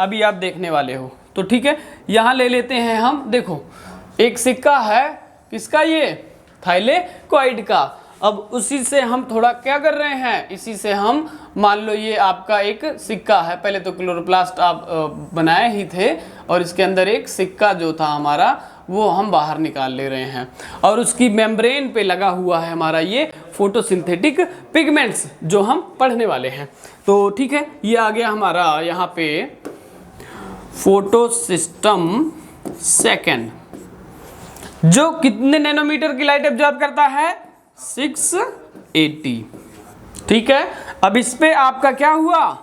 अभी आप देखने वाले हो। तो ठीक है, यहाँ ले लेते हैं हम। देखो एक सिक्का है, किसका? ये थाइलेकोइड का। अब उसी से हम थोड़ा क्या कर रहे हैं, इसी से हम मान लो ये आपका एक सिक्का है, पहले तो क्लोरोप्लास्ट आप बनाए ही थे, और इसके अंदर एक सिक्का जो था हमारा वो हम बाहर निकाल ले रहे हैं, और उसकी मेम्ब्रेन पे लगा हुआ है हमारा ये फोटोसिंथेटिक पिगमेंट्स जो हम पढ़ने वाले हैं। तो ठीक है, ये आ गया हमारा यहाँ पे फोटोसिस्टम सेकेंड, जो कितने नैनोमीटर की लाइट एब्जॉर्ब करता है? 680। ठीक है, अब इस पे आपका क्या हुआ,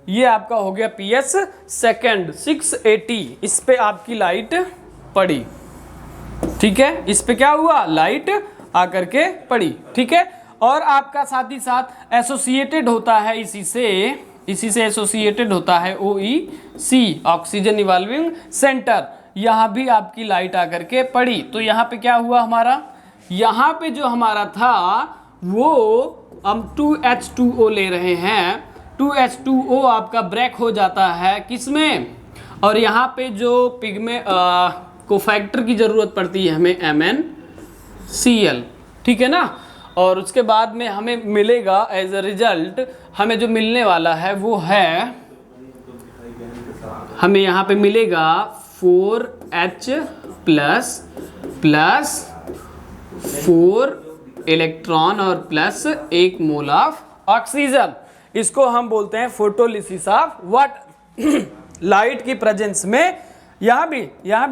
ये आपका हो गया PS सेकेंड 680, इस पे आपकी लाइट पड़ी। ठीक है, इस पे क्या हुआ, लाइट आकर के पड़ी। ठीक है, और आपका साथ ही साथ एसोसिएटेड होता है इसी से एसोसिएटेड होता है OEC, ऑक्सीजन इवॉल्विंग सेंटर, यहाँ भी आपकी लाइट आकर के पड़ी। तो यहाँ पे क्या हुआ हमारा, यहाँ पे जो हमारा था वो हम 2H2O ले रहे हैं, 2H2O आपका ब्रेक हो जाता है किसमें, और यहाँ पे जो पिगमेंट कोफैक्टर की ज़रूरत पड़ती है हमें MnCl। ठीक है ना, और उसके बाद में हमें मिलेगा एज अ रिजल्ट, हमें जो मिलने वाला है वो है, हमें यहाँ पे मिलेगा 4H प्लस 4 इलेक्ट्रॉन और प्लस 1 मोल ऑफ ऑक्सीजन। इसको हम बोलते हैं फोटोलिसिस ऑफ वाटर। लाइट की प्रेजेंस में यहाँ भी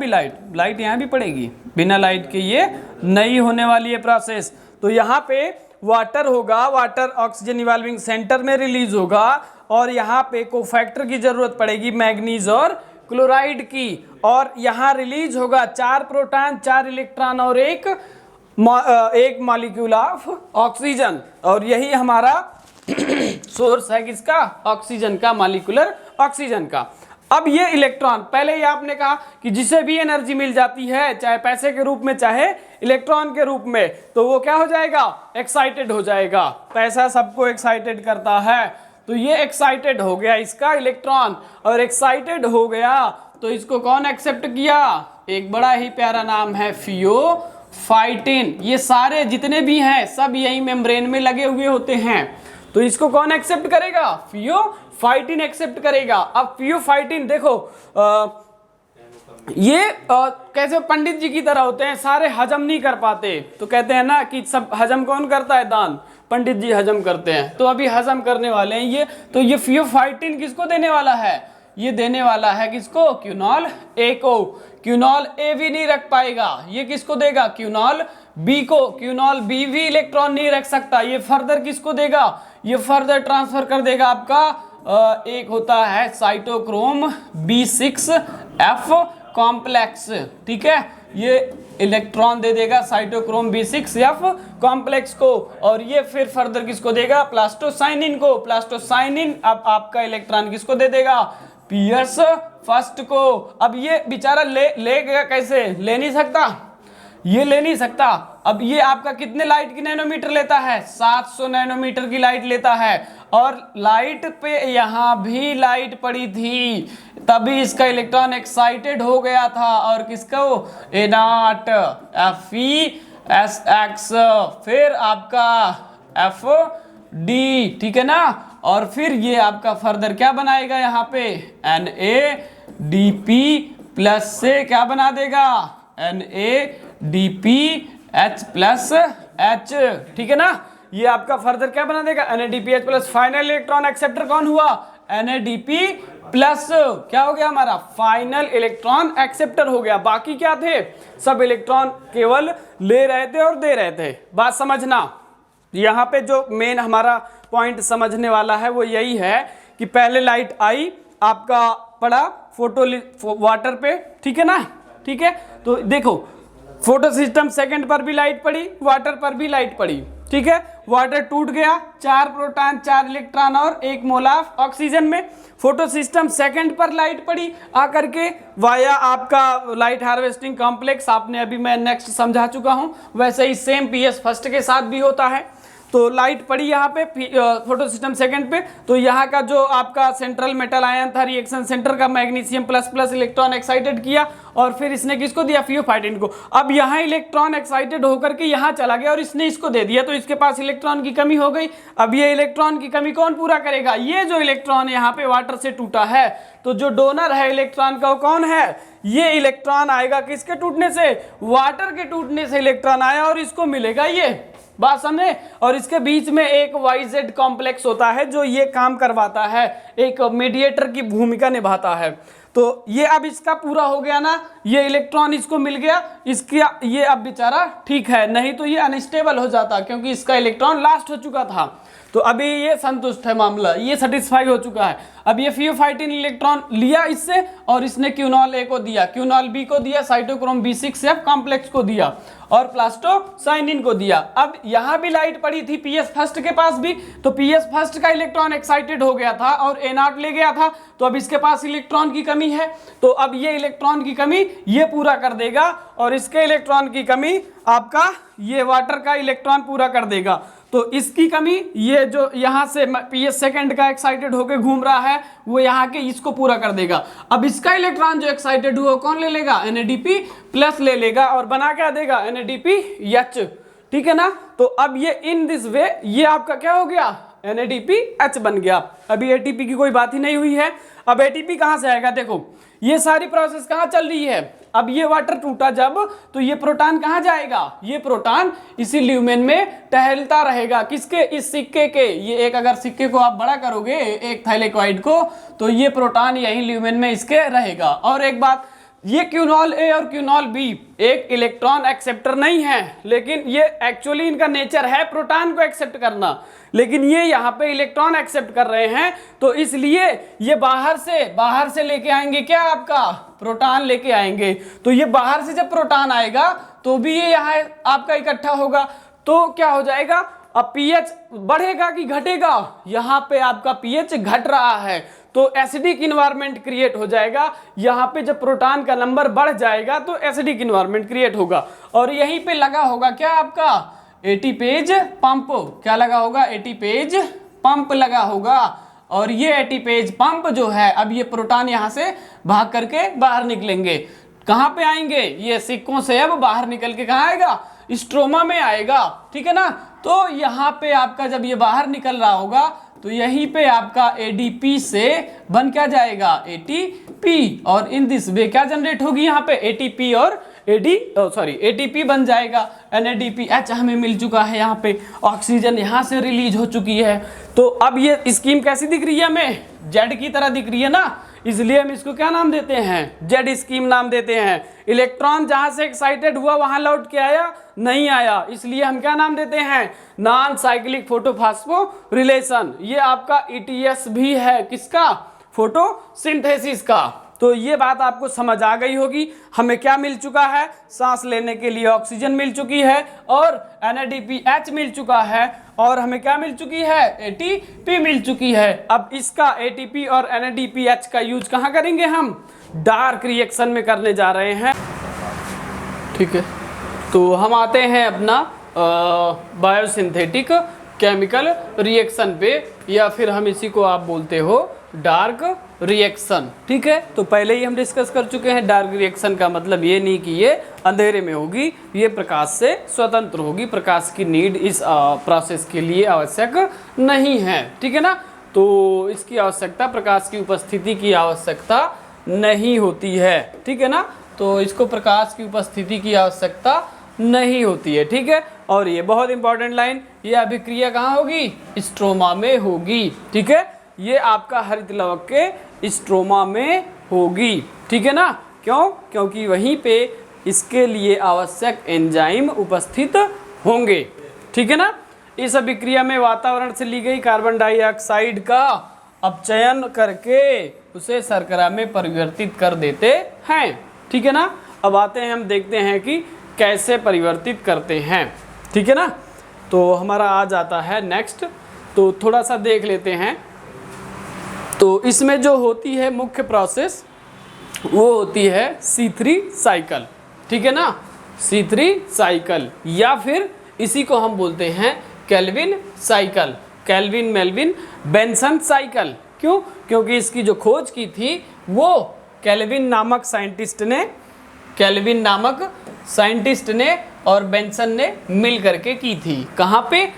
लाइट यहाँ भी पड़ेगी, बिना लाइट के ये नहीं होने वाली है प्रोसेस। तो यहाँ पे वाटर होगा, वाटर ऑक्सीजन इवॉल्विंग सेंटर में रिलीज होगा, और यहाँ पे कोफैक्टर की जरूरत पड़ेगी मैग्नीज और क्लोराइड की, और यहाँ रिलीज होगा 4 प्रोटॉन 4 इलेक्ट्रॉन और एक मॉलिक्यूल ऑफ ऑक्सीजन, और यही हमारा सोर्स है किसका, ऑक्सीजन का, मॉलिक्यूलर ऑक्सीजन का। अब ये इलेक्ट्रॉन, पहले ही आपने कहा कि जिसे भी एनर्जी मिल जाती है, चाहे पैसे के रूप में चाहे इलेक्ट्रॉन के रूप में, तो वो क्या हो जाएगा, एक्साइटेड हो जाएगा। पैसा सबको एक्साइटेड करता है, तो ये एक्साइटेड हो गया इसका इलेक्ट्रॉन, और एक्साइटेड हो गया तो इसको कौन एक्सेप्ट किया, एक बड़ा ही प्यारा नाम है फियोफाइटिन। ये सारे जितने भी हैं सब यही मेम्ब्रेन में लगे हुए होते हैं, तो इसको कौन एक्सेप्ट करेगा, फियोफाइटिन एक्सेप्ट करेगा। अब फियोफाइटिन देखो ये कैसे पंडित जी की तरह होते हैं, सारे हजम नहीं कर पाते, तो कहते हैं ना कि सब हजम कौन करता है, दान, पंडित जी हजम करते हैं, तो अभी हजम करने वाले हैं ये। तो ये फियोफाइटिन किसको देने वाला है, ये देने वाला है किसको, क्यूनॉल ए को। क्यूनॉल ए भी नहीं रख पाएगा, ये किसको देगा, क्यूनॉल बी को। क्यूनॉल बी भी इलेक्ट्रॉन नहीं रख सकता, ये फर्दर किसको देगा, ये फर्दर ट्रांसफर कर देगा आपका एक होता है साइटोक्रोम B6F कॉम्प्लेक्स। ठीक है, ये इलेक्ट्रॉन दे देगा साइटोक्रोम B6F कॉम्प्लेक्स को, और ये फिर फर्दर किसको देगा, प्लास्टोसाइनिन को। प्लास्टोसाइनिन अब आपका इलेक्ट्रॉन किसको दे देगा, PS फर्स्ट को। अब ये बेचारा लेगा कैसे, ले नहीं सकता, ये ले नहीं सकता। अब ये आपका कितने लाइट की नैनोमीटर लेता है, 700 नैनोमीटर की लाइट लेता है, और लाइट पे यहाँ भी लाइट पड़ी थी, तभी इसका इलेक्ट्रॉन एक्साइटेड हो गया था, और किसको, A0 FeSX, फिर आपका FD। ठीक है ना, और फिर ये आपका फर्दर क्या बनाएगा, यहाँ पे NADP प्लस से क्या बना देगा, NADPH प्लस H। ठीक है ना, ये आपका फर्दर क्या बना देगा, NADPH plus. Final electron acceptor कौन हुआ, NADP प्लस। क्या हो गया हमारा, फाइनल इलेक्ट्रॉन एक्सेप्टर हो गया। बाकी क्या थे, सब इलेक्ट्रॉन केवल ले रहे थे और दे रहे थे। बात समझना, यहाँ पे जो मेन हमारा पॉइंट समझने वाला है वो यही है कि पहले लाइट आई, आपका पड़ा वाटर पे, ठीक है ना। ठीक है, तो देखो फोटो सिस्टम सेकंड पर भी लाइट पड़ी, वाटर पर भी लाइट पड़ी। ठीक है, वाटर टूट गया, 4 प्रोटॉन 4 इलेक्ट्रॉन और 1 मोल ऑफ ऑक्सीजन में। फोटो सिस्टम सेकंड पर लाइट पड़ी आकर के वाया आपका लाइट हार्वेस्टिंग कॉम्प्लेक्स, आपने अभी मैं नेक्स्ट समझा चुका हूं, वैसे ही सेम PS फर्स्ट के साथ भी होता है। तो लाइट पड़ी यहाँ पे फोटो सिस्टम सेकंड पे, तो यहाँ का जो आपका सेंट्रल मेटल आयन था रिएक्शन सेंटर का, magnesium plus plus electron excited किया और फिर इसने किसको दिया, फियोफाइटिन को। अब यहाँ इलेक्ट्रॉन एक्साइटेड होकर के यहाँ चला गया और इसने इसको दे दिया, तो इसके पास इलेक्ट्रॉन की कमी हो गई। अब ये इलेक्ट्रॉन की कमी कौन पूरा करेगा, ये जो इलेक्ट्रॉन यहाँ पे वाटर से टूटा है, तो जो डोनर है इलेक्ट्रॉन का वो कौन है, ये इलेक्ट्रॉन आएगा किसके टूटने से, वाटर के टूटने से इलेक्ट्रॉन आया और इसको मिलेगा ये, बात समझे। और इसके बीच में एक YZ कॉम्प्लेक्स होता है जो ये काम करवाता है, एक मीडिएटर की भूमिका निभाता है। तो ये अब इसका पूरा हो गया ना, ये इलेक्ट्रॉन इसको मिल गया, इसका ये अब बेचारा ठीक है, नहीं तो ये अनस्टेबल हो जाता क्योंकि इसका इलेक्ट्रॉन लास्ट हो चुका था। तो अभी ये संतुष्ट है मामला, ये सेटिस्फाई हो चुका है। अब ये फियोफाइटिन इलेक्ट्रॉन लिया इससे और इसने क्यूनॉल ए को दिया, क्यूनॉल बी को दिया, साइटोक्रोम B6F कॉम्प्लेक्स को दिया और प्लास्टोसाइनिन को दिया। अब यहाँ भी लाइट पड़ी थी PS फर्स्ट के पास भी, तो PS फर्स्ट का इलेक्ट्रॉन एक्साइटेड हो गया था और A0 ले गया था, तो अब इसके पास इलेक्ट्रॉन की कमी है, तो अब ये इलेक्ट्रॉन की कमी ये पूरा कर देगा और इसके इलेक्ट्रॉन की कमी आपका ये वाटर का इलेक्ट्रॉन पूरा कर देगा। तो इसकी कमी ये जो यहाँ से PS सेकंड का एक्साइटेड होकर घूम रहा है वो यहाँ के इसको पूरा कर देगा। अब इसका इलेक्ट्रॉन जो एक्साइटेड हुआ कौन ले लेगा, NADP प्लस ले लेगा और बना क्या देगा, NADPH, ठीक है ना। तो अब ये इन दिस वे ये आपका क्या हो गया, NADPH बन गया। अभी ATP की कोई बात ही नहीं हुई है। अब ATP कहाँ से आएगा, देखो ये सारी प्रोसेस कहाँ चल रही है। अब ये वाटर टूटा जब, तो ये प्रोटॉन कहाँ जाएगा, ये प्रोटॉन इसी ल्यूमेन में टहलता रहेगा, किसके, इस सिक्के के। ये एक अगर सिक्के को आप बड़ा करोगे एक थाइलेक्वाइड को, तो ये प्रोटॉन यही ल्यूमेन में इसके रहेगा। और एक बात, ये क्यूनॉल ए और क्यूनॉल बी एक इलेक्ट्रॉन एक्सेप्टर नहीं है, लेकिन ये एक्चुअली इनका नेचर है प्रोटॉन को एक्सेप्ट करना, लेकिन ये यहाँ पे इलेक्ट्रॉन एक्सेप्ट कर रहे हैं, तो इसलिए ये बाहर से लेके आएंगे क्या, आपका प्रोटॉन लेके आएंगे। तो ये बाहर से जब प्रोटॉन आएगा तो भी ये यहाँ आपका इकट्ठा होगा, तो क्या हो जाएगा, अब pH बढ़ेगा कि घटेगा, यहाँ पे आपका pH घट रहा है, तो एसिडिक इन्वायरमेंट क्रिएट हो जाएगा। यहाँ पे जब प्रोटॉन का नंबर बढ़ जाएगा तो एसिडिक इन्वायरमेंट क्रिएट होगा और यहीं पे लगा होगा क्या, आपका एटीपेज पंप, क्या लगा होगा, एटीपेज पंप लगा होगा। और ये एटीपेज पंप जो है, अब ये प्रोटॉन यहाँ से भाग करके बाहर निकलेंगे, कहाँ पे आएंगे, ये सिक्कों से अब बाहर निकल के कहाँ आएगा, स्ट्रोमा में आएगा, ठीक है ना। तो यहाँ पे आपका जब ये बाहर निकल रहा होगा तो यहीं पे आपका ADP से बन क्या जाएगा, ATP, और इन दिस वे क्या जनरेट होगी यहाँ पे, ATP और ATP बन जाएगा। NADPH हमें मिल चुका है, यहाँ पे ऑक्सीजन यहाँ से रिलीज हो चुकी है। तो अब ये स्कीम कैसी दिख रही है हमें, जेड की तरह दिख रही है ना, इसलिए हम इसको क्या नाम देते हैं, जेड स्कीम नाम देते हैं। इलेक्ट्रॉन जहां से एक्साइटेड हुआ वहां लौट के आया, नहीं आया, इसलिए हम क्या नाम देते हैं, नॉन साइक्लिक फोटोफॉस्फोरिलेशन। ये आपका ETS भी है, किसका, फोटोसिंथेसिस का। तो ये बात आपको समझ आ गई होगी, हमें क्या मिल चुका है, सांस लेने के लिए ऑक्सीजन मिल चुकी है और NADPH मिल चुका है और हमें क्या मिल चुकी है, ATP मिल चुकी है। अब इसका ATP और NADPH का यूज कहाँ करेंगे, हम डार्क रिएक्शन में करने जा रहे हैं, ठीक है। तो हम आते हैं अपना बायोसिंथेटिक केमिकल रिएक्शन पे, या फिर हम इसी को आप बोलते हो डार्क रिएक्शन, ठीक है। तो पहले ही हम डिस्कस कर चुके हैं, डार्क रिएक्शन का मतलब ये नहीं कि ये अंधेरे में होगी, ये प्रकाश से स्वतंत्र होगी, प्रकाश की नीड इस प्रोसेस के लिए आवश्यक नहीं है, ठीक है ना। तो इसकी आवश्यकता, प्रकाश की उपस्थिति की आवश्यकता नहीं होती है, ठीक है ना। तो इसको प्रकाश की उपस्थिति की आवश्यकता नहीं होती है, ठीक है। और ये बहुत इंपॉर्टेंट लाइन, ये अभिक्रिया कहाँ होगी, स्ट्रोमा में होगी, ठीक है। ये आपका हरित लवक के स्ट्रोमा में होगी, ठीक है ना। क्यों, क्योंकि वहीं पे इसके लिए आवश्यक एंजाइम उपस्थित होंगे, ठीक है ना। इस अभिक्रिया में वातावरण से ली गई कार्बन डाइऑक्साइड का अपचयन करके उसे शर्करा में परिवर्तित कर देते हैं, ठीक है ना। अब आते हैं, हम देखते हैं कि कैसे परिवर्तित करते हैं, ठीक है ना। तो हमारा आ जाता है नेक्स्ट, तो थोड़ा सा देख लेते हैं। तो इसमें जो होती है मुख्य प्रोसेस वो होती है C3 साइकिल, ठीक है ना, C3 साइकिल, या फिर इसी को हम बोलते हैं Calvin cycle, kelvin Melvin Benson cycle. क्यों? क्योंकि इसकी जो खोज की थी वो केल्विन नामक साइंटिस्ट ने और बेंसन ने मिल करके की थी। कहाँ पे?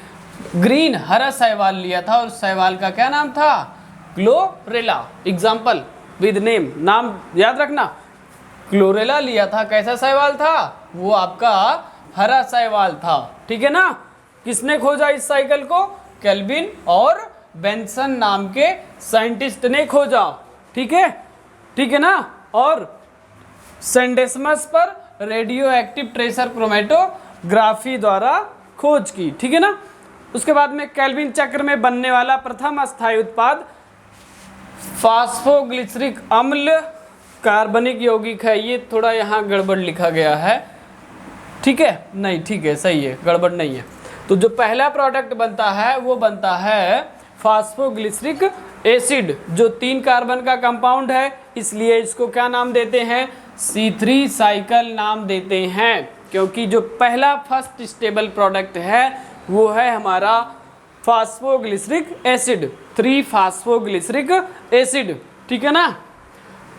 ग्रीन हरा शैवाल लिया था और शैवाल का क्या नाम था? क्लोरेला। एग्जाम्पल विद नेम, नाम याद रखना। क्लोरेला लिया था। कैसा शैवाल था? वो आपका हरा शैवाल था। ठीक है ना? किसने खोजा इस साइकिल को? केल्विन और बेंसन नाम के साइंटिस्ट ने खोजा। ठीक है ना? और सेंडेस्मस पर रेडियो एक्टिव ट्रेसर क्रोमेटोग्राफी द्वारा खोज की। ठीक है ना? उसके बाद में केल्विन चक्र में बनने वाला प्रथम अस्थायी उत्पाद फास्फोग्लिसरिक अम्ल कार्बनिक यौगिक है। ये थोड़ा यहाँ गड़बड़ लिखा गया है। ठीक है? नहीं, ठीक है, सही है, गड़बड़ नहीं है। तो जो पहला प्रोडक्ट बनता है वो बनता है फास्फोग्लिसरिक एसिड, जो 3 कार्बन का कंपाउंड है, इसलिए इसको क्या नाम देते हैं? C3 साइकिल नाम देते हैं। क्योंकि जो पहला फर्स्ट स्टेबल प्रोडक्ट है वो है हमारा फास्फोग्लिसरिक एसिड, 3 फास्फोग्लिसरिक एसिड। ठीक है ना?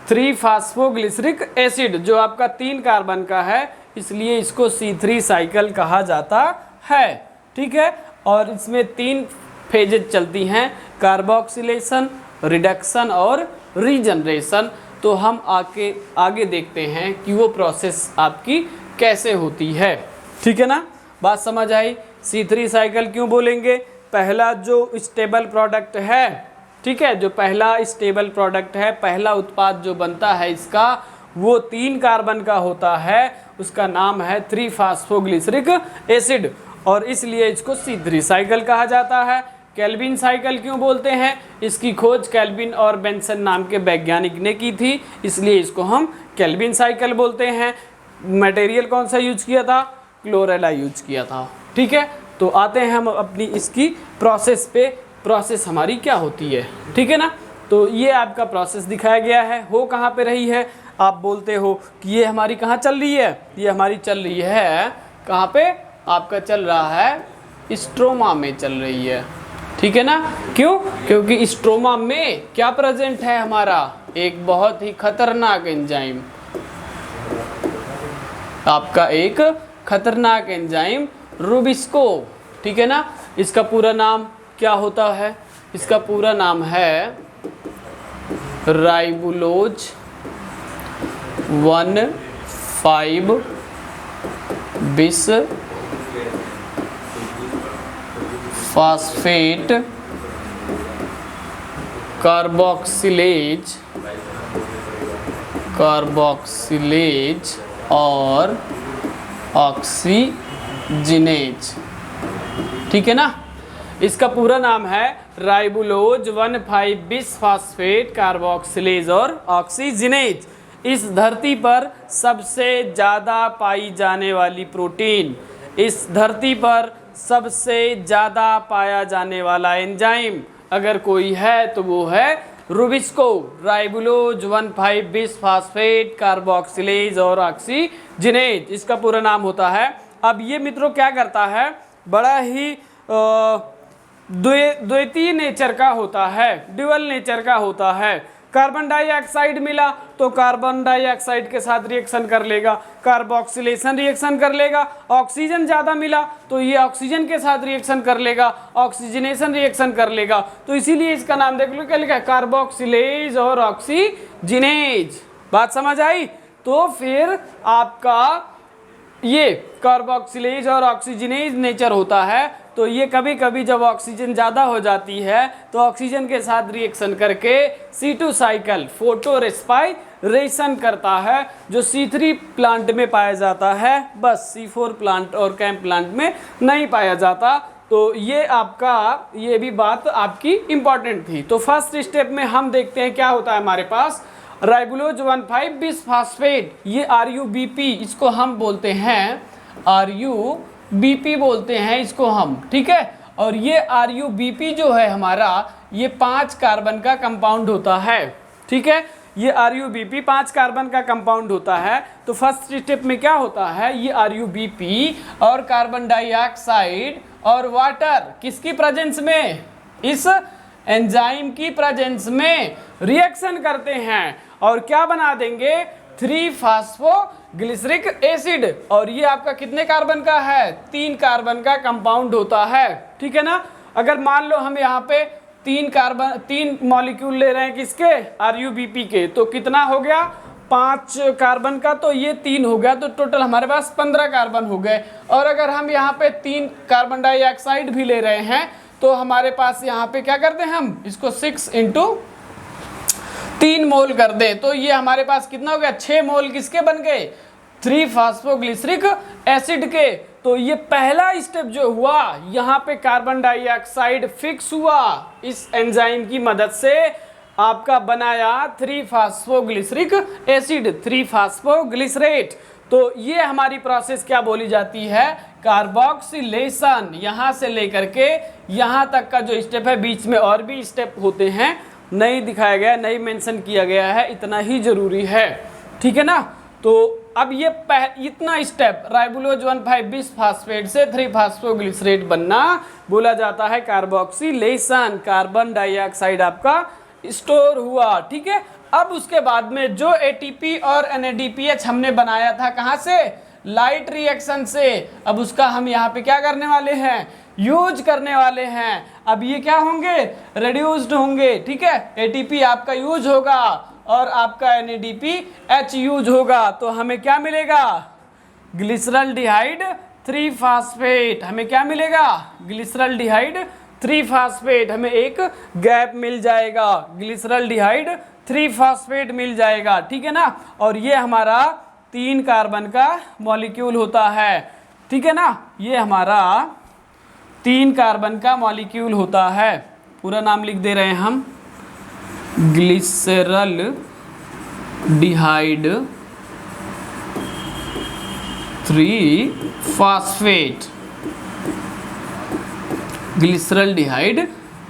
3 फास्फोग्लिसरिक एसिड जो आपका 3 कार्बन का है, इसलिए इसको C3 साइकिल कहा जाता है। ठीक है? और इसमें 3 फेजेज चलती हैं, कार्बोक्सिलेशन, रिडक्शन और रीजनरेशन। तो हम आगे देखते हैं कि वो प्रोसेस आपकी कैसे होती है। ठीक है ना? बात समझ आई? C3 साइकिल क्यों बोलेंगे? पहला जो स्टेबल प्रोडक्ट है, ठीक है, जो पहला स्टेबल प्रोडक्ट है, पहला उत्पाद जो बनता है इसका, वो 3 कार्बन का होता है, उसका नाम है 3 फास्फोग्लिसरिक एसिड, और इसलिए इसको C3 साइकिल कहा जाता है। केल्विन साइकिल क्यों बोलते हैं? इसकी खोज केल्विन और बेंसन नाम के वैज्ञानिक ने की थी, इसलिए इसको हम केल्विन साइकिल बोलते हैं। मटेरियल कौन सा यूज किया था? क्लोरेला यूज किया था। ठीक है? तो आते हैं हम अपनी इसकी प्रोसेस पे, प्रोसेस हमारी क्या होती है। ठीक है ना? तो ये आपका प्रोसेस दिखाया गया है। हो कहाँ पे रही है? आप बोलते हो कि ये हमारी कहाँ चल रही है? ये हमारी चल रही है कहाँ पे? आपका चल रहा है स्ट्रोमा में चल रही है। ठीक है ना? क्यों? क्योंकि स्ट्रोमा में क्या प्रेजेंट है हमारा? एक बहुत ही खतरनाक एंजाइम, आपका एक खतरनाक एंजाइम रुबिस्को। ठीक है ना? इसका पूरा नाम क्या होता है? इसका पूरा नाम है राइबुलोज 1,5 बिस फास्फेट कार्बोक्सिलेज और ऑक्सीजिनेज। ठीक है ना? इसका पूरा नाम है राइबुलोज 1,5 बिस फास्फेट कार्बोक्सिलेज और ऑक्सीजिनेज। इस धरती पर सबसे ज़्यादा पाई जाने वाली प्रोटीन, इस धरती पर सबसे ज़्यादा पाया जाने वाला एंजाइम अगर कोई है तो वो है रुबिस्को, राइबुलोज 1,5 बिस फास्फेट कार्बोक्सिलेज और ऑक्सीजिनेज, इसका पूरा नाम होता है। अब ये मित्रों क्या करता है? बड़ा ही द्वैतीय नेचर का होता है, ड्यूअल नेचर का होता है। कार्बन डाइऑक्साइड मिला तो कार्बन डाइऑक्साइड के साथ रिएक्शन कर लेगा, कार्बोक्सिलेशन रिएक्शन कर लेगा। ऑक्सीजन ज़्यादा मिला तो ये ऑक्सीजन के साथ रिएक्शन कर लेगा, ऑक्सीजनेशन रिएक्शन कर लेगा। तो इसीलिए इसका नाम देख लो क्या लिखा है? कार्बोक्सिलेज और ऑक्सीजिनेज। बात समझ आई? तो फिर आपका ये कार्बोक्सिलेज और ऑक्सीजिनेज नेचर होता है। तो ये कभी कभी जब ऑक्सीजन ज़्यादा हो जाती है तो ऑक्सीजन के साथ रिएक्शन करके C2 साइकिल फोटो रेस्पायरेशन करता है, जो C3 प्लांट में पाया जाता है, बस C4 प्लांट और कैंप प्लांट में नहीं पाया जाता। तो ये आपका, ये भी बात आपकी इम्पॉर्टेंट थी। तो फर्स्ट स्टेप में हम देखते हैं क्या होता है हमारे पास। राइबुलोज 1,5 बिस फास्फेट, ये RuBP, इसको हम बोलते हैं RuBP बोलते हैं इसको हम। ठीक है? और ये RuBP जो है हमारा, ये 5 कार्बन का कंपाउंड होता है। ठीक है? ये RuBP 5 कार्बन का कंपाउंड होता है। तो फर्स्ट स्टेप में क्या होता है? ये RuBP और कार्बन डाइऑक्साइड और वाटर किसकी प्रेजेंस में, इस एंजाइम की प्रेजेंस में रिएक्शन करते हैं और क्या बना देंगे, 3-फॉस्फोग्लिसरिक एसिड। और ये आपका कितने कार्बन का है, 3 कार्बन का कंपाउंड होता है, ठीक है ना। अगर मान लो हम यहाँ पे 3 मॉलिक्यूल ले रहे हैं किसके, RuBP के, तो कितना हो गया, 5 कार्बन का, तो ये 3 हो गया, तो टोटल हमारे पास 15 कार्बन हो गए। और अगर हम यहाँ पे 3 कार्बन डाइऑक्साइड भी ले रहे हैं तो हमारे पास यहाँ पे क्या करते हैं, हम इसको 6 × 3 मोल कर दें, तो ये हमारे पास कितना हो गया, 6 मोल किसके बन गए, 3-फॉस्फोग्लिसरिक एसिड के। तो ये पहला स्टेप जो हुआ, यहाँ पे कार्बन डाइऑक्साइड फिक्स हुआ, इस एंजाइम की मदद से आपका बनाया 3-फॉस्फोग्लिसरिक एसिड, 3-फॉस्फोग्लिसरेट। तो ये हमारी प्रोसेस क्या बोली जाती है, कार्बोक्सिलेशन। यहाँ से लेकर के यहाँ तक का जो स्टेप है, बीच में और भी स्टेप होते हैं, नहीं दिखाया गया, नहीं मेंशन किया गया है, इतना ही जरूरी है, ठीक है ना। तो अब ये इतना स्टेप राइबोलोज 1,5-बिसफॉस्फेट से 3-फॉस्फोग्लिसरेट बनना बोला जाता है कार्बोक्सिलेशन। कार्बन डाइऑक्साइड आपका स्टोर हुआ, ठीक है। अब उसके बाद में जो ATP और NADPH हमने बनाया था, कहाँ से, लाइट रिएक्शन से, अब उसका हम यहाँ पे क्या करने वाले हैं, यूज करने वाले हैं। अब ये क्या होंगे, रिड्यूस्ड होंगे, ठीक है। ATP आपका यूज होगा और आपका NADPH यूज होगा, तो हमें क्या मिलेगा, ग्लिसरल्डिहाइड 3-फॉस्फेट। हमें क्या मिलेगा, ग्लिसरल्डिहाइड 3-फॉस्फेट। हमें एक गैप मिल जाएगा, ग्लिसरल्डिहाइड 3-फॉस्फेट मिल जाएगा, ठीक है ना। और ये हमारा 3 कार्बन का मॉलिक्यूल होता है, ठीक है ना। ये हमारा 3 कार्बन का मॉलिक्यूल होता है। पूरा नाम लिख दे रहे हैं हम, ग्लिसरल्डिहाइड 3-फॉस्फेट, ग्लिसरल्डिहाइड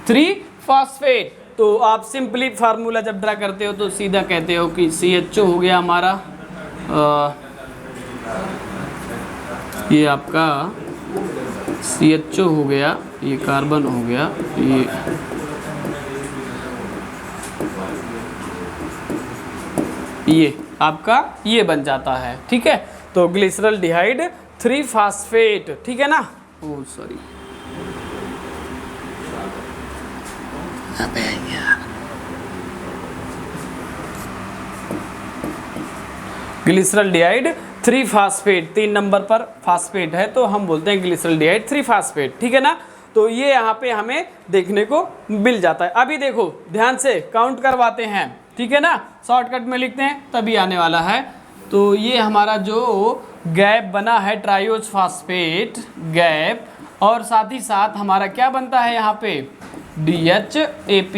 3-फॉस्फेट। तो आप सिंपली फार्मूला जब ड्रा करते हो तो सीधा कहते हो कि CHO हो गया हमारा, ये आपका CHO हो गया, ये कार्बन हो गया, ये आपका ये बन जाता है, ठीक है। तो ग्लिसरल्डिहाइड 3-फॉस्फेट, ठीक है ना। ओह सॉरी, ग्लिसरल्डिहाइड 3-फॉस्फेट, 3 नंबर पर फॉस्फेट है तो हम बोलते हैं ग्लिसरल्डिहाइड 3-फॉस्फेट, ठीक है ना। तो ये यहाँ पे हमें देखने को मिल जाता है। अभी देखो ध्यान से काउंट करवाते हैं, ठीक है ना, शॉर्टकट में लिखते हैं तभी आने वाला है। तो ये हमारा जो गैप बना है, ट्रायोज फॉस्फेट गैप, और साथ ही साथ हमारा क्या बनता है यहाँ पे, DHAP,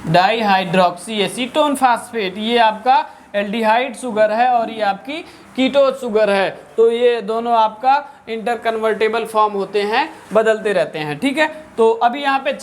डाईहाइड्रोक्सी एसीटोन फॉस्फेट। ये आपका एल्डिहाइड शुगर है और ये आपकी कीटोज शुगर है। तो ये दोनों आपका इंटर कन्वर्टेबल फॉर्म होते हैं, बदलते रहते हैं, ठीक है। तो अभी यहाँ पे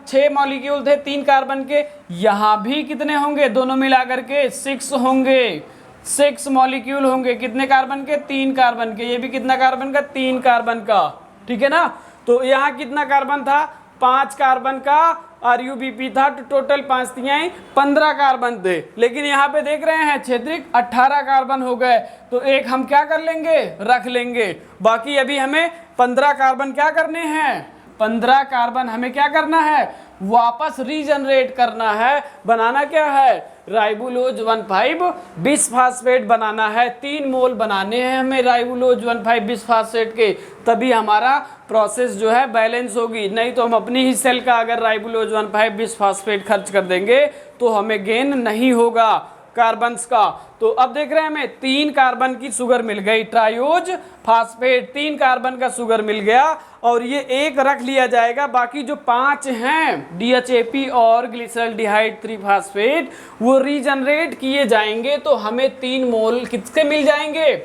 6 मॉलिक्यूल थे 3 कार्बन के, यहाँ भी कितने होंगे, दोनों मिलाकर के 6 होंगे, 6 मॉलिक्यूल होंगे। कितने कार्बन के, 3 कार्बन के। ये भी कितना कार्बन का, 3 कार्बन का, ठीक है ना। तो यहाँ कितना कार्बन था, 5 कार्बन का RuBP था, तो टोटल 5 तिहाई 15 कार्बन थे। लेकिन यहाँ पे देख रहे हैं क्षेत्रिक 18 कार्बन हो गए, तो एक हम क्या कर लेंगे, रख लेंगे। बाकी अभी हमें 15 कार्बन क्या करने हैं, 15 कार्बन हमें क्या करना है, वापस रीजनरेट करना है। बनाना क्या है, राइबोलोज 1,5-बिसफॉस्फेट बनाना है। 3 मोल बनाने हैं हमें राइबोलोज 1,5-बिसफॉस्फेट के, तभी हमारा प्रोसेस जो है बैलेंस होगी। नहीं तो हम अपनी ही सेल का अगर राइबोलोज 1,5-बिसफॉस्फेट खर्च कर देंगे तो हमें गेन नहीं होगा कार्बन्स का। तो अब देख रहे हैं हमें 3 कार्बन की शुगर मिल गई, ट्रायोज फास्फेट 3 कार्बन का शुगर मिल गया, और ये एक रख लिया जाएगा। बाकी जो 5 हैं DHAP और ग्लिसरल्डिहाइड 3-फॉस्फेट वो रीजनरेट किए जाएंगे, तो हमें 3 मोल किसके मिल जाएंगे,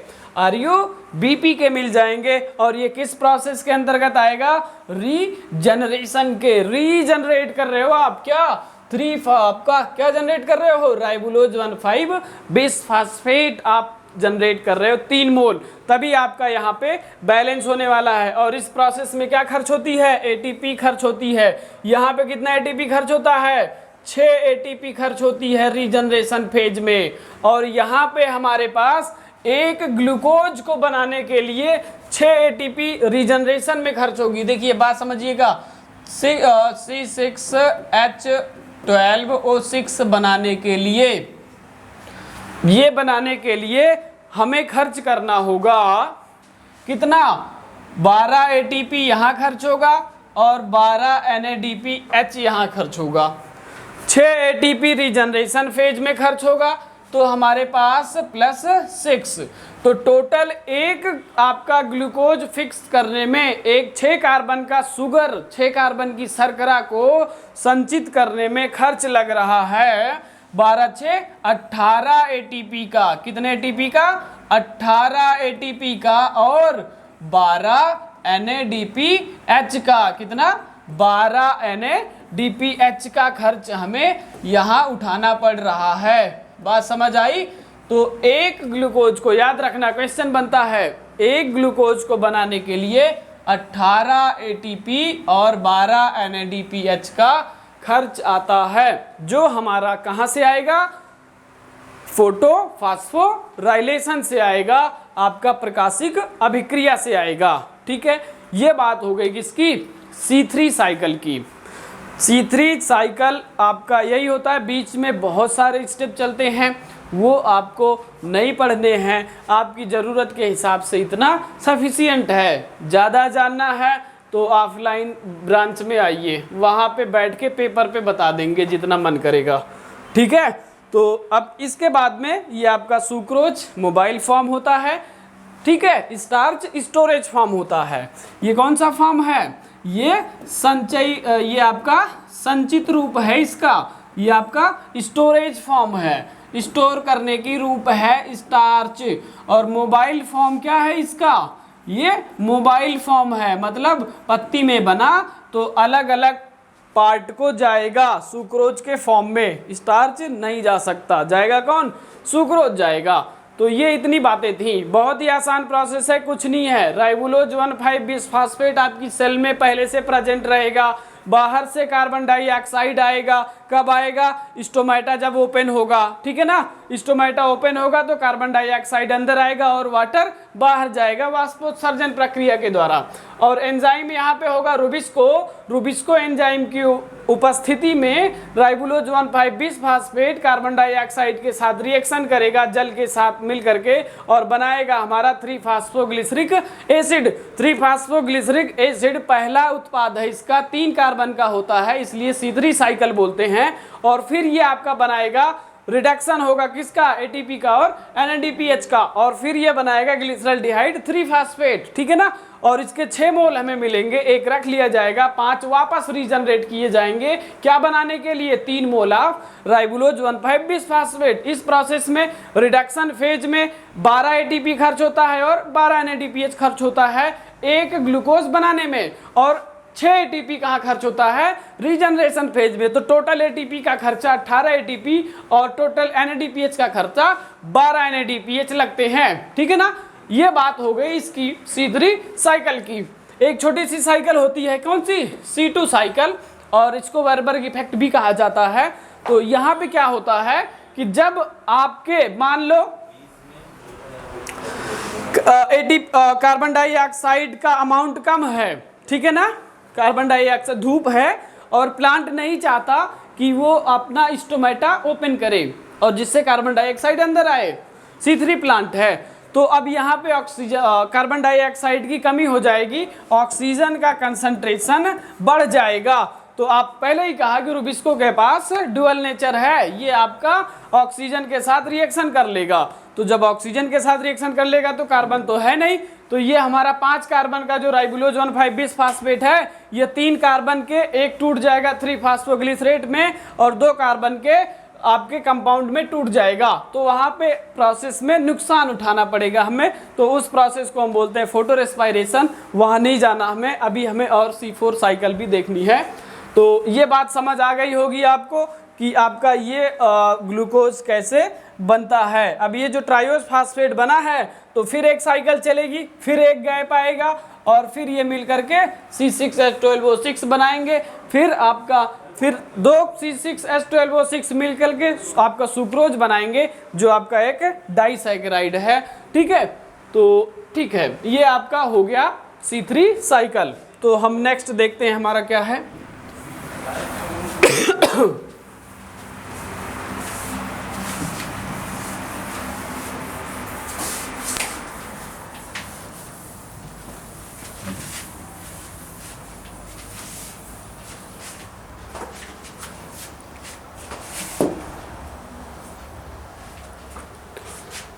RuBP के मिल जाएंगे। और ये किस प्रोसेस के अंतर्गत आएगा, रीजनरेशन के। रीजनरेट कर रहे हो आप क्या, आपका क्या जनरेट कर रहे हो, राइबोलोज 1,5 बिसफास्फेट आप जनरेट कर रहे हो 3 मोल, तभी आपका यहाँ पे बैलेंस होने वाला है। और इस प्रोसेस में क्या खर्च होती है, एटीपी खर्च होती है। यहाँ पे कितना एटीपी खर्च होता है, 6 एटीपी खर्च होती है रीजनरेशन फेज में। और यहाँ पे हमारे पास एक ग्लूकोज को बनाने के लिए 6 एटीपी रीजनरेशन में खर्च होगी। देखिए बात समझिएगा, C6H12O6 बनाने के लिए, ये बनाने के लिए हमें खर्च करना होगा कितना, 12 एटीपी यहाँ खर्च होगा और 12 NADPH यहाँ खर्च होगा। 6 एटीपी रीजनरेशन फेज में खर्च होगा तो हमारे पास +6, तो टोटल एक आपका ग्लूकोज फिक्स करने में, एक 6 कार्बन का शुगर, 6 कार्बन की शर्करा को संचित करने में खर्च लग रहा है 12×6 18 एटीपी का। कितने एटीपी का, 18 एटीपी का और 12 NADPH का। कितना, 12 NADPH का खर्च हमें यहाँ उठाना पड़ रहा है। बात समझ आई। तो एक ग्लूकोज को याद रखना, क्वेश्चन बनता है, एक ग्लूकोज को बनाने के लिए 18 एटीपी और 12 NADPH का खर्च आता है, जो हमारा कहाँ से आएगा, फोटोफॉस्फोराइलेशन से आएगा, आपका प्रकाशिक अभिक्रिया से आएगा। ठीक है, ये बात हो गई किसकी, C3 साइकिल की। C3 साइकिल आपका यही होता है, बीच में बहुत सारे स्टेप चलते हैं, वो आपको नहीं पढ़ने हैं, आपकी ज़रूरत के हिसाब से इतना सफिशिएंट है। ज़्यादा जानना है तो ऑफलाइन ब्रांच में आइए, वहाँ पे बैठ के पेपर पे बता देंगे जितना मन करेगा। ठीक है, तो अब इसके बाद में ये आपका सुक्रोज मोबाइल फॉर्म होता है। ठीक है, स्टार्च स्टोरेज फॉर्म होता है। ये कौन सा फॉर्म है, ये ये आपका संचित रूप है इसका, ये आपका स्टोरेज फॉर्म है, स्टोर करने की रूप है स्टार्च। और मोबाइल फॉर्म क्या है इसका, ये मोबाइल फॉर्म है, मतलब पत्ती में बना तो अलग अलग पार्ट को जाएगा सुक्रोज के फॉर्म में, स्टार्च नहीं जा सकता, जाएगा कौन, सुक्रोज जाएगा। तो ये इतनी बातें थी, बहुत ही आसान प्रोसेस है, कुछ नहीं है। राइबोलोज 1,5 बिसफास्फेट आपकी सेल में पहले से प्रेजेंट रहेगा, बाहर से कार्बन डाइऑक्साइड आएगा, कब आएगा, स्टोमेटा जब ओपन होगा। ठीक है ना, स्टोमेटा ओपन होगा तो कार्बन डाइऑक्साइड अंदर आएगा और वाटर बाहर जाएगा वाष्पोत्सर्जन प्रक्रिया के द्वारा। और एंजाइम यहाँ पे होगा रुबिस्को एंजाइम की उपस्थिति में राइबोलोज 1,5 बिसफास्फेट कार्बन डाइऑक्साइड के साथ रिएक्शन करेगा, जल के साथ मिल करके, और बनाएगा हमारा 3-फॉस्फोग्लिसरिक एसिड। 3-फॉस्फोग्लिसरिक एसिड पहला उत्पाद है इसका, 3 कार्बन का होता है, इसलिए C3 साइकिल बोलते हैं। और फिर ये आपका बनाएगा, रिडक्शन होगा किसका, एटीपी का और NADPH का, और फिर ये बनाएगा ग्लिसरॉल्डिहाइड 3-फॉस्फेट। ठीक है ना, और इसके 6 मोल हमें मिलेंगे, एक रख लिया जाएगा, 5 वापस रीजनरेट किए जाएंगे, क्या बनाने के लिए, 3 मोल ऑफ राइबोलोज 1,5 बिसफास्फेट। इस प्रोसेस में रिडक्शन फेज में 12 एटीपी खर्च होता है और 12 NADPH खर्च होता है एक ग्लूकोज बनाने में, और 6 एटीपी कहाँ खर्च होता है, रीजनरेशन फेज में। तो टोटल एटीपी का खर्चा 18 एटीपी और टोटल NADPH का खर्चा 12 NADPH लगते हैं। ठीक है ना, ये बात हो गई इसकी C3 साइकिल की। एक छोटी सी साइकिल होती है, कौन सी, C2 साइकिल, और इसको वेरबर्ग इफेक्ट भी कहा जाता है। तो यहाँ पे क्या होता है कि जब आपके मान लो कार्बन डाइऑक्साइड का अमाउंट कम है, ठीक है ना, कार्बन डाइऑक्साइड धूप है और प्लांट नहीं चाहता कि वो अपना स्टोमेटा ओपन करे और जिससे कार्बन डाइऑक्साइड अंदर आए, C3 प्लांट है, तो अब यहाँ पे ऑक्सीजन कार्बन डाइऑक्साइड की कमी हो जाएगी, ऑक्सीजन का कंसंट्रेशन बढ़ जाएगा। तो आप पहले ही कहा कि रुबिस्को के पास ड्यूअल नेचर है, ये आपका ऑक्सीजन के साथ रिएक्शन कर लेगा। तो जब ऑक्सीजन के साथ रिएक्शन कर लेगा तो कार्बन तो है नहीं, तो ये हमारा 5 कार्बन का जो राइबोलोज 1,5 बिसफास्फेट है, ये 3 कार्बन के एक टूट जाएगा 3-फॉस्फोग्लिसरेट में और 2 कार्बन के आपके कंपाउंड में टूट जाएगा। तो वहाँ पे प्रोसेस में नुकसान उठाना पड़ेगा हमें, तो उस प्रोसेस को हम बोलते हैं फोटो रेस्पायरेशन। वहाँ नहीं जाना हमें, अभी हमें और C4 साइकिल भी देखनी है। तो ये बात समझ आ गई होगी आपको कि आपका ये ग्लूकोज कैसे बनता है। अब ये जो ट्राइओस फास्फेट बना है तो फिर एक साइकिल चलेगी, फिर एक गैप आएगा और फिर ये मिल करके C6H12O6 बनाएंगे, फिर आपका फिर दो C6H12O6 मिल करके आपका सुक्रोज बनाएंगे जो आपका एक डाइसैकेराइड है। ठीक है, तो ठीक है, ये आपका हो गया C3 साइकिल। तो हम नेक्स्ट देखते हैं हमारा क्या है।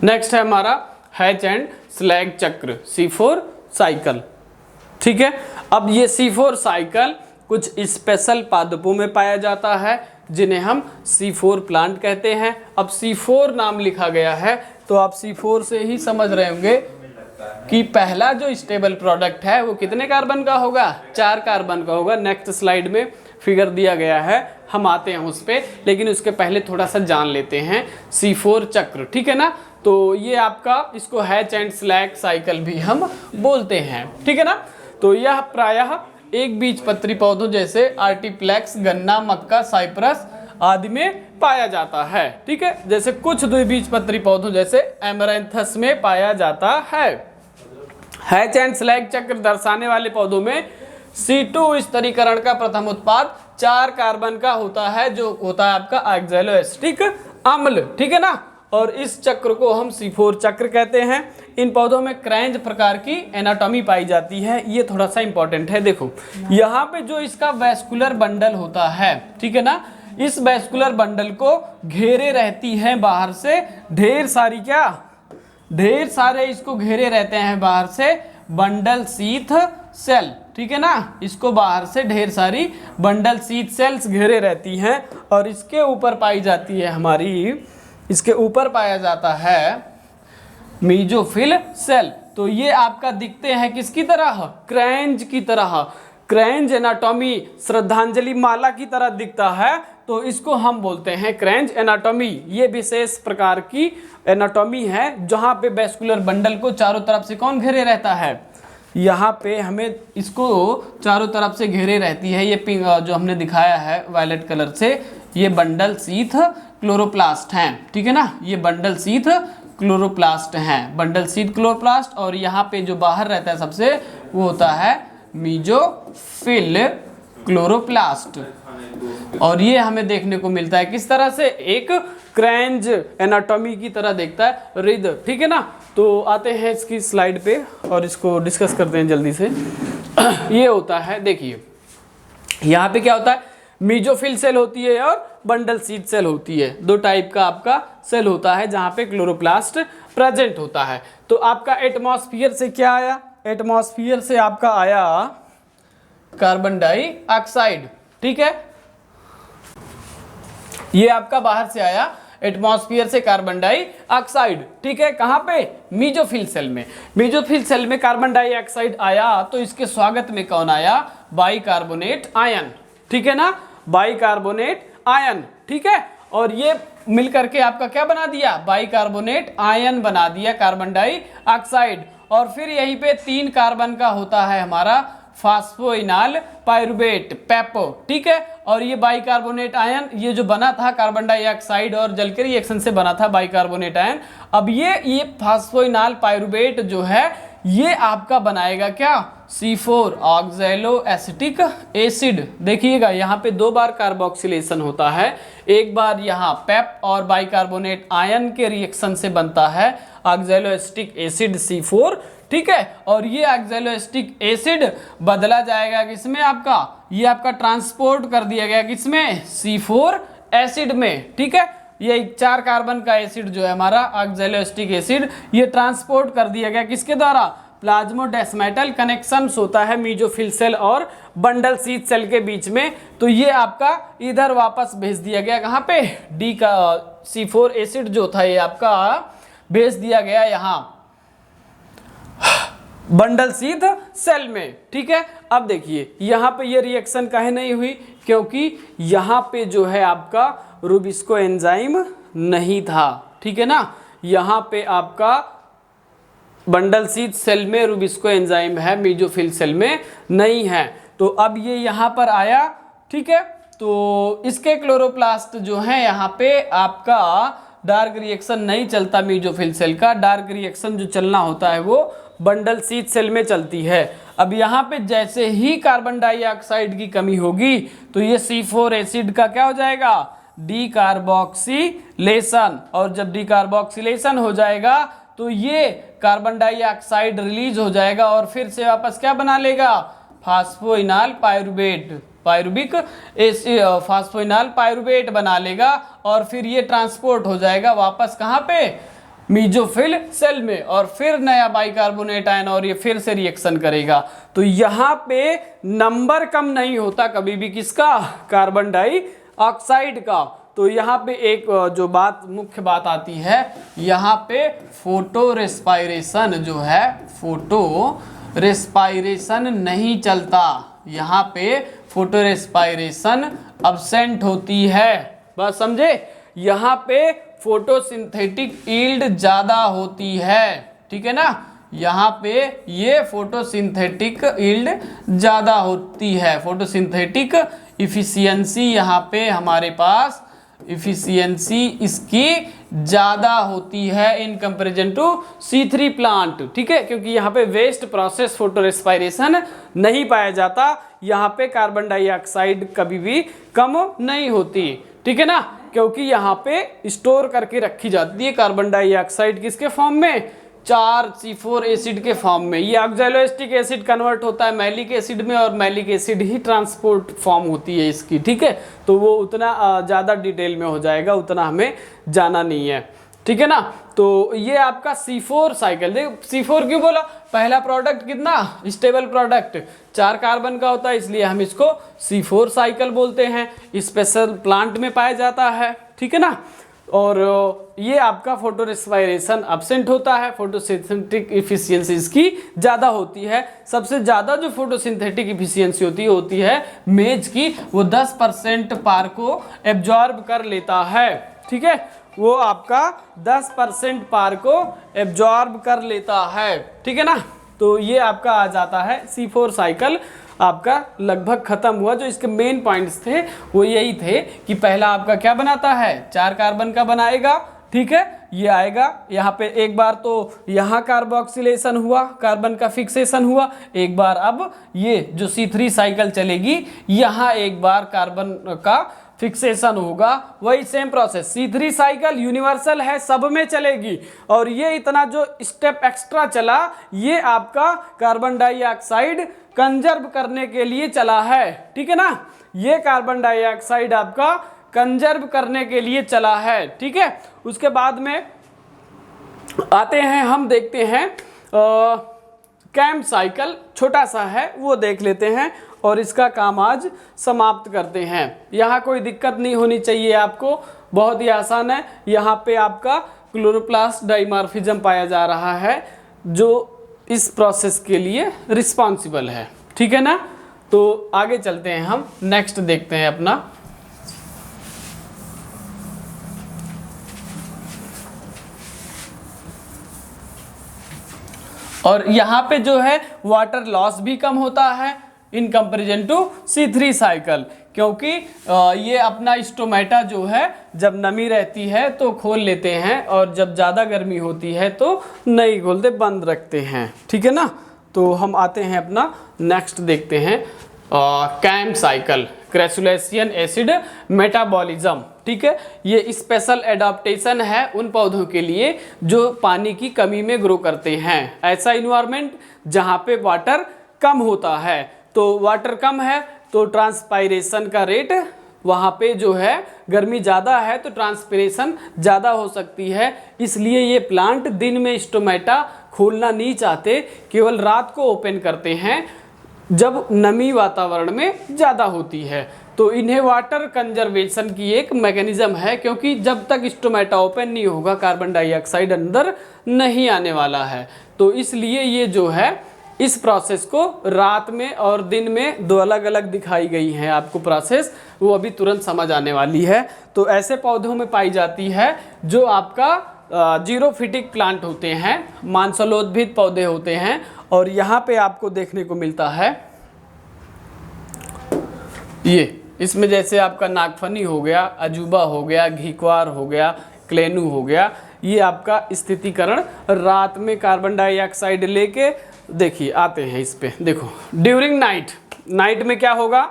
नेक्स्ट है हमारा हैच एंड स्लैग चक्र C4 साइकिल। ठीक है, अब ये C4 साइकिल कुछ स्पेशल पादपों में पाया जाता है जिन्हें हम C4 प्लांट कहते हैं। अब C4 नाम लिखा गया है तो आप C4 से ही समझ रहे होंगे कि पहला जो स्टेबल प्रोडक्ट है वो कितने कार्बन का होगा, 4 कार्बन का होगा। नेक्स्ट स्लाइड में फिगर दिया गया है, हम आते हैं उस पर, लेकिन उसके पहले थोड़ा सा जान लेते हैं C4 चक्र। ठीक है ना, तो ये आपका इसको हैच एंड स्लैग साइकिल भी हम बोलते हैं। ठीक है ना, तो यह प्रायः एक बीजपत्री पौधों जैसे आर्टिप्लेक्स, गन्ना, मक्का, साइप्रस आदि में पाया जाता है। ठीक है, जैसे कुछ द्विबीजपत्री पौधों जैसे एमरैंथस में पाया जाता है। हैच एंड स्लैग चक्र दर्शाने वाले पौधों में C2 स्तरीकरण का प्रथम उत्पाद 4 कार्बन का होता है जो होता है आपका ऑक्सैलोएसिटिक अम्ल। ठीक है ना, और इस चक्र को हम C4 चक्र कहते हैं। इन पौधों में क्रैंज प्रकार की एनाटॉमी पाई जाती है, ये थोड़ा सा इंपॉर्टेंट है। देखो यहाँ पे जो इसका वैस्कुलर बंडल होता है, ठीक है ना, इस वैस्कुलर बंडल को घेरे रहती है बाहर से ढेर सारी ढेर सारे इसको घेरे रहते हैं बाहर से बंडल शीथ सेल। ठीक है ना, इसको बाहर से ढेर सारी बंडल शीथ सेल्स घेरे रहती हैं और इसके ऊपर पाई जाती है इसके ऊपर पाया जाता है मीजोफिल सेल। तो ये आपका दिखते हैं किसकी तरह, क्रैंज की तरह। क्रैंज एनाटॉमी श्रद्धांजलि माला की तरह दिखता है तो इसको हम बोलते हैं क्रैंज एनाटॉमी। ये विशेष प्रकार की एनाटॉमी है जहाँ पे वैस्कुलर बंडल को चारों तरफ से कौन घेरे रहता है, यहाँ पे हमें इसको चारों तरफ से घेरे रहती है। ये पिंक जो हमने दिखाया है वायलेट कलर से, ये बंडल शीथ क्लोरोप्लास्ट हैं। ठीक है ना, ये बंडल शीथ क्लोरोप्लास्ट हैं, बंडल शीथ क्लोरोप्लास्ट। और यहाँ पे जो बाहर रहता है सबसे वो होता है मीजोफिल क्लोरोप्लास्ट। और ये हमें देखने को मिलता है किस तरह से, एक क्रैंज एनाटॉमी की तरह दिखता है रिद। ठीक है ना, तो आते हैं इसकी स्लाइड पे और इसको डिस्कस करते हैं जल्दी से। ये होता है, देखिए यहाँ पे क्या होता है, मीजोफिल सेल होती है और बंडल शीथ सेल होती है। दो टाइप का आपका सेल होता है जहाँ पे क्लोरोप्लास्ट प्रेजेंट होता है। तो आपका एटमॉस्फेयर से क्या आया, एटमॉस्फेयर से आपका आया कार्बन डाइऑक्साइड। ठीक है, ये आपका बाहर से आया एटमॉस्फेयर से कार्बन डाइऑक्साइड। ठीक है, कहाँ पे, मीजोफिल सेल में। मीजोफिल सेल में कार्बन डाइऑक्साइड आया तो इसके स्वागत में कौन आया, बाइकार्बोनेट आयन। ठीक है ना, बाइकार्बोनेट आयन। ठीक है, और ये मिल करके आपका क्या बना दिया, बाइकार्बोनेट आयन बना दिया कार्बन डाइऑक्साइड। और फिर यहीं पे 3 कार्बन का होता है हमारा फास्फोइनाल पाइरुवेट पैपो। ठीक है, और ये बाइकार्बोनेट आयन ये जो बना था कार्बन डाइऑक्साइड और जल के रिएक्शन से बना था बाइकार्बोनेट आयन। अब ये फास्फोइनाल पाइरुवेट जो है ये आपका बनाएगा क्या, C4 ऑक्सैलोएसिटिक एसिड। देखिएगा यहाँ पे 2 बार कार्बोक्सिलेशन होता है, एक बार यहाँ पेप और बाइकार्बोनेट आयन के रिएक्शन से बनता है ऑक्सैलोएसिटिक एसिड C4। ठीक है, और ये ऑक्सैलोएसिटिक एसिड बदला जाएगा किसमें, आपका ये आपका ट्रांसपोर्ट कर दिया गया किसमें, C4 एसिड में। ठीक है, ये 4 कार्बन का एसिड जो है हमारा ऑक्सैलोएसिटिक एसिड, ये ट्रांसपोर्ट कर दिया गया किसके द्वारा, प्लाज्मोडेस्माटल कनेक्शंस होता है मीजोफिल सेल और बंडल शीथ सेल के बीच में। तो ये आपका इधर वापस भेज दिया गया, कहाँ पे, डी का C4 एसिड जो था ये आपका भेज दिया गया यहाँ बंडल शीथ सेल में। ठीक है, अब देखिए यहाँ पे ये रिएक्शन काहे नहीं हुई, क्योंकि यहाँ पे जो है आपका रुबिस्को एंजाइम नहीं था, ठीक है ना। यहाँ पे आपका बंडल शीथ सेल में रुबिस्को एंजाइम है, मेसोफिल सेल में नहीं है। तो अब ये यहाँ पर आया, ठीक है। तो इसके क्लोरोप्लास्ट जो है यहाँ पे आपका डार्क रिएक्शन नहीं चलता मेसोफिल सेल का, डार्क रिएक्शन जो चलना होता है वो बंडल शीथ सेल में चलती है। अब यहाँ पे जैसे ही कार्बन डाइऑक्साइड की कमी होगी तो ये C4 एसिड का क्या हो जाएगा, डीकार्बोक्सिलेशन, और जब डीकार्बोक्सिलेशन हो जाएगा तो ये कार्बन डाइऑक्साइड रिलीज हो जाएगा और फिर से वापस क्या बना लेगा, फास्फोइनॉल पायरुवेट, पायरुविक एसिड, फास्फोइनॉल पायरुवेट बना लेगा और फिर ये ट्रांसपोर्ट हो जाएगा वापस कहाँ पे, मेसोफिल सेल में, और फिर नया बाइकार्बोनेट आयन और ये फिर से रिएक्शन करेगा। तो यहाँ पे नंबर कम नहीं होता कभी भी किसका, कार्बन डाइऑक्साइड का। तो यहाँ पे एक जो बात मुख्य बात आती है, यहाँ पे फोटो रेस्पायरेशन जो है, फोटो रेस्पायरेशन नहीं चलता, यहाँ पे फोटो रेस्पायरेशन अब्सेंट होती है, बस समझे। यहाँ पे फोटोसिंथेटिक यील्ड ज़्यादा होती है, ठीक है ना। यहाँ पे ये फोटोसिंथेटिक यील्ड ज़्यादा होती है, फोटोसिंथेटिक इफिशियंसी यहाँ पे हमारे पास इफिशियंसी इसकी ज़्यादा होती है in comparison to C3 plant, ठीक है। क्योंकि यहाँ पे वेस्ट प्रोसेस फोटो रेस्पायरेशन नहीं पाया जाता, यहाँ पे कार्बन डाइऑक्साइड कभी भी कम नहीं होती, ठीक है ना। क्योंकि यहाँ पे स्टोर करके रखी जाती है कार्बन डाइऑक्साइड किसके फॉर्म में, 4C4 एसिड के फॉर्म में। ये ऑक्सैलोएसिटिक एसिड कन्वर्ट होता है मैलिक एसिड में और मैलिक एसिड ही ट्रांसपोर्ट फॉर्म होती है इसकी, ठीक है। तो वो उतना ज़्यादा डिटेल में हो जाएगा, उतना हमें जाना नहीं है, ठीक है ना। तो ये आपका C4 साइकिल, देखो C4 क्यों बोला, पहला प्रोडक्ट कितना स्टेबल प्रोडक्ट 4 कार्बन का होता है, इसलिए हम इसको C4 साइकिल बोलते हैं, स्पेशल प्लांट में पाया जाता है, ठीक है ना। और ये आपका फोटो रेस्पायरेशन अब्सेंट होता है, फोटोसिंथेटिक इफिशियंसी इसकी ज़्यादा होती है। सबसे ज़्यादा जो फोटोसिंथेटिक इफिशियंसी होती है मेज की, वो 10% पार को एब्जॉर्ब कर लेता है, ठीक है। वो आपका 10% पार को एब्जॉर्ब कर लेता है, ठीक है ना। तो ये आपका आ जाता है C4 साइकिल आपका लगभग खत्म हुआ। जो इसके मेन पॉइंट्स थे वो यही थे कि पहला आपका क्या बनाता है, 4 कार्बन का बनाएगा, ठीक है। ये आएगा यहाँ पे एक बार, तो यहाँ कार्बोक्सिलेशन हुआ, कार्बन का फिक्सेशन हुआ एक बार। अब ये जो C3 साइकिल चलेगी, यहाँ एक बार कार्बन का फिक्सेशन होगा, वही same process. C3 cycle universal है, सब में चलेगी। और ये इतना जो स्टेप एक्स्ट्रा चला, ये आपका कार्बन डाइऑक्साइड कंजर्व करने के लिए चला है, ठीक है ना। ये कार्बन डाइऑक्साइड आपका कंजर्व करने के लिए चला है, ठीक है। उसके बाद में आते हैं, हम देखते हैं कैम्प साइकिल, छोटा सा है वो देख लेते हैं और इसका काम आज समाप्त करते हैं। यहाँ कोई दिक्कत नहीं होनी चाहिए आपको, बहुत ही आसान है। यहाँ पे आपका क्लोरोप्लास्ट डाइमॉर्फिज्म पाया जा रहा है जो इस प्रोसेस के लिए रिस्पॉन्सिबल है, ठीक है ना। तो आगे चलते हैं, हम नेक्स्ट देखते हैं अपना। और यहाँ पे जो है वाटर लॉस भी कम होता है in comparison to C3 cycle, क्योंकि ये अपना स्टोमेटा जो है जब नमी रहती है तो खोल लेते हैं और जब ज़्यादा गर्मी होती है तो नहीं खोलते, बंद रखते हैं, ठीक है ना। तो हम आते हैं अपना नेक्स्ट देखते हैं कैम्प साइकिल, क्रैसुलेशियन एसिड मेटाबॉलिज्म, ठीक है। ये स्पेशल एडाप्टेशन है उन पौधों के लिए जो पानी की कमी में ग्रो करते हैं। ऐसा इन्वायरमेंट जहाँ पे वाटर कम होता है, तो वाटर कम है तो ट्रांसपायरेशन का रेट वहाँ पे जो है, गर्मी ज़्यादा है तो ट्रांसपिरेशन ज़्यादा हो सकती है। इसलिए ये प्लांट दिन में स्टोमेटा खोलना नहीं चाहते, केवल रात को ओपन करते हैं जब नमी वातावरण में ज़्यादा होती है। तो इन्हें वाटर कंजर्वेशन की एक मैकेनिज्म है, क्योंकि जब तक स्टोमेटा ओपन नहीं होगा कार्बन डाइऑक्साइड अंदर नहीं आने वाला है। तो इसलिए ये जो है इस प्रोसेस को रात में और दिन में दो अलग अलग दिखाई गई हैं आपको प्रोसेस, वो अभी तुरंत समझ आने वाली है। तो ऐसे पौधों में पाई जाती है जो आपका जीरोफिटिक प्लांट होते हैं, मांसलोद्भिद पौधे होते हैं। और यहाँ पे आपको देखने को मिलता है ये, इसमें जैसे आपका नागफनी हो गया, अजूबा हो गया, घीक्वार हो गया, क्लेनू हो गया, ये आपका स्थितिकरण रात में कार्बन डाइऑक्साइड लेके देखिए आते हैं इस पे। देखो ड्यूरिंग नाइट में क्या होगा,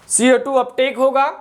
CO2 अपटेक होगा,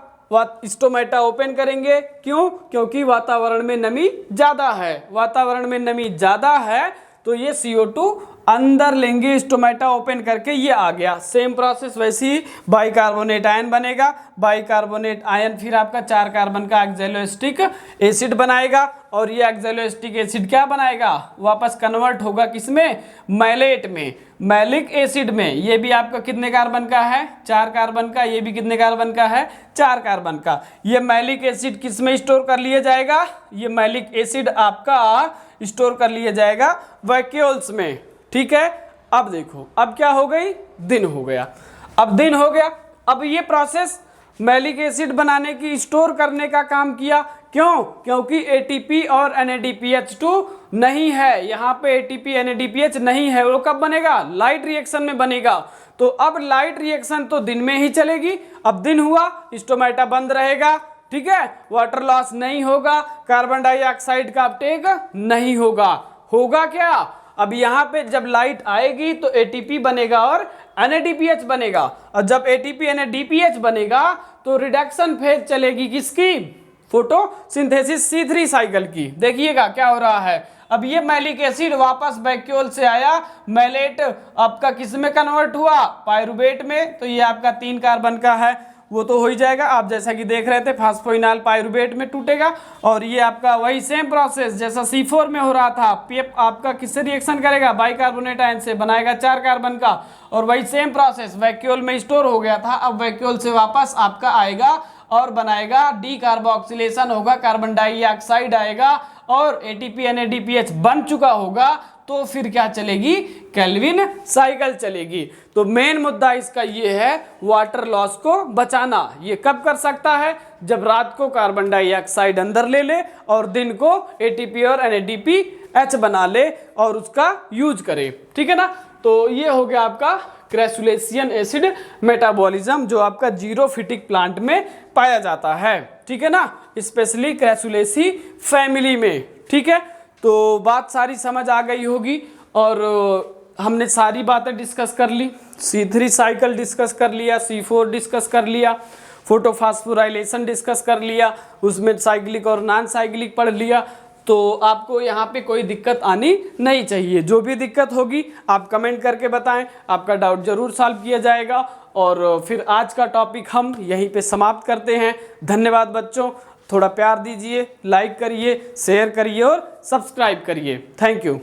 स्टोमेटा ओपन करेंगे, क्यों? क्योंकि वातावरण में नमी ज़्यादा है, वातावरण में नमी ज़्यादा है तो ये CO2 अंदर लेंगे, स्टोमेटा ओपन करके ये आ गया। सेम प्रोसेस वैसे ही बाइकार्बोनेट आयन बनेगा, बाइकार्बोनेट आयन फिर आपका 4 कार्बन का एक्सेलोस्टिक एसिड बनाएगा और ये एक्सेलोस्टिक एसिड क्या बनाएगा, वापस कन्वर्ट होगा किसमें, मैलेट में, मैलिक एसिड में। ये भी आपका कितने कार्बन का है, 4 कार्बन का, ये भी कितने कार्बन का है, 4 कार्बन का। ये मैलिक एसिड किस में स्टोर कर लिया जाएगा, ये मैलिक एसिड आपका स्टोर कर लिया जाएगा वैक्यूल्स में, ठीक है। अब देखो अब क्या हो गई, दिन हो गया, अब दिन हो गया। अब ये प्रोसेस मैलिक एसिड बनाने की, स्टोर करने का काम किया, क्यों? क्योंकि ATP और NADPH2 नहीं है यहाँ पे, ATP NADPH नहीं है। वो कब बनेगा, लाइट रिएक्शन में बनेगा। तो अब लाइट रिएक्शन तो दिन में ही चलेगी। अब दिन हुआ, स्टोमेटा बंद रहेगा, ठीक है, वाटर लॉस नहीं होगा, कार्बन डाइऑक्साइड का अपटेक नहीं होगा। होगा क्या, अब यहाँ पे जब लाइट आएगी तो ATP बनेगा और NADPH बनेगा, और जब ATP NADPH बनेगा तो रिडक्शन फेज चलेगी किसकी, फोटोसिंथेसिस C3 साइकिल की। देखिएगा क्या हो रहा है, अब ये मैलिक एसिड वापस वैक्यूल से आया, मैलेट आपका किस में कन्वर्ट हुआ, पायरुवेट में, तो ये आपका 3 कार्बन का है, वो तो हो ही जाएगा। आप जैसा कि देख रहे थे फास्फोइनाल पायरुवेट में टूटेगा, और ये आपका वही सेम प्रोसेस जैसा C4 में हो रहा था, PF आपका किससे रिएक्शन करेगा, बाइकार्बोनेट आयन से, बनाएगा 4 कार्बन का, और वही सेम प्रोसेस वैक्यूल में स्टोर हो गया था, अब वैक्यूल से वापस आपका आएगा और बनाएगा, डी कार्बोक्सिलेशन होगा, कार्बन डाइऑक्साइड आएगा और ATP NADPH बन चुका होगा, तो फिर क्या चलेगी, केल्विन साइकिल चलेगी। तो मेन मुद्दा इसका ये है, वाटर लॉस को बचाना। ये कब कर सकता है, जब रात को कार्बन डाइऑक्साइड अंदर ले ले और दिन को ATP और NADPH बना ले और उसका यूज करे, ठीक है ना। तो ये हो गया आपका क्रैसुलेशियन एसिड मेटाबॉलिज्म, जो आपका जीरोफिटिक प्लांट में पाया जाता है, ठीक है ना, स्पेशली क्रैसुलेसी फैमिली में, ठीक है। तो बात सारी समझ आ गई होगी, और हमने सारी बातें डिस्कस कर ली, C3 साइकिल डिस्कस कर लिया, C4 डिस्कस कर लिया, फोटोफास्फोराइलेशन डिस्कस कर लिया, उसमें साइक्लिक और नॉन साइक्लिक पढ़ लिया। तो आपको यहाँ पे कोई दिक्कत आनी नहीं चाहिए। जो भी दिक्कत होगी आप कमेंट करके बताएं, आपका डाउट जरूर सॉल्व किया जाएगा। और फिर आज का टॉपिक हम यहीं पे समाप्त करते हैं। धन्यवाद बच्चों, थोड़ा प्यार दीजिए, लाइक करिए, शेयर करिए और सब्सक्राइब करिए। Thank you.